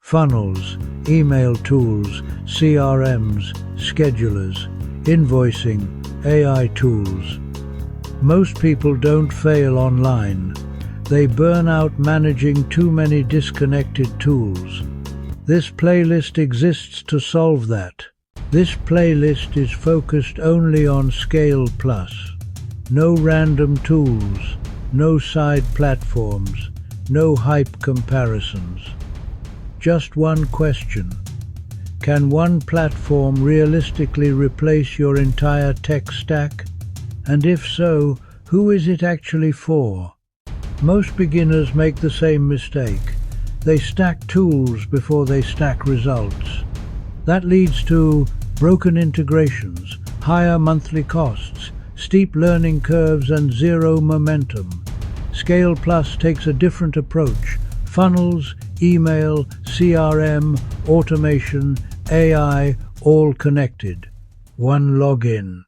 funnels, email tools, CRMs, schedulers, invoicing, AI tools. Most people don't fail online. They burn out managing too many disconnected tools. This playlist exists to solve that. This playlist is focused only on ScalePlus. No random tools, no side platforms, no hype comparisons. Just one question. Can one platform realistically replace your entire tech stack? And if so, who is it actually for? Most beginners make the same mistake. They stack tools before they stack results. That leads to broken integrations, higher monthly costs, steep learning curves, and zero momentum. ScalePlus takes a different approach. Funnels, email, CRM, automation, AI, all connected. One login.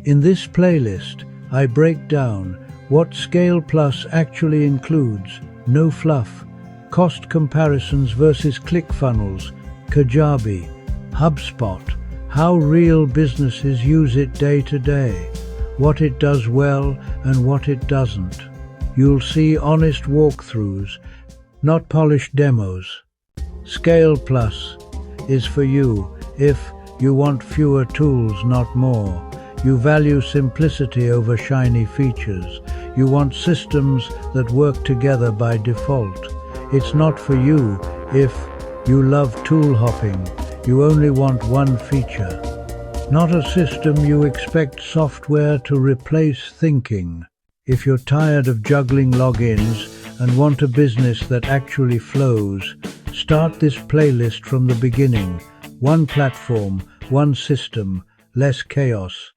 In this playlist, I break down what ScalePlus actually includes. No fluff. Cost comparisons versus ClickFunnels, Kajabi, HubSpot. How real businesses use it day to day. What it does well and what it doesn't. You'll see honest walkthroughs, not polished demos. ScalePlus is for you if you want fewer tools, not more. You value simplicity over shiny features. You want systems that work together by default. It's not for you if you love tool hopping. You only want one feature. Not a system you expect software to replace thinking. If you're tired of juggling logins and want a business that actually flows, start this playlist from the beginning. One platform, one system, less chaos.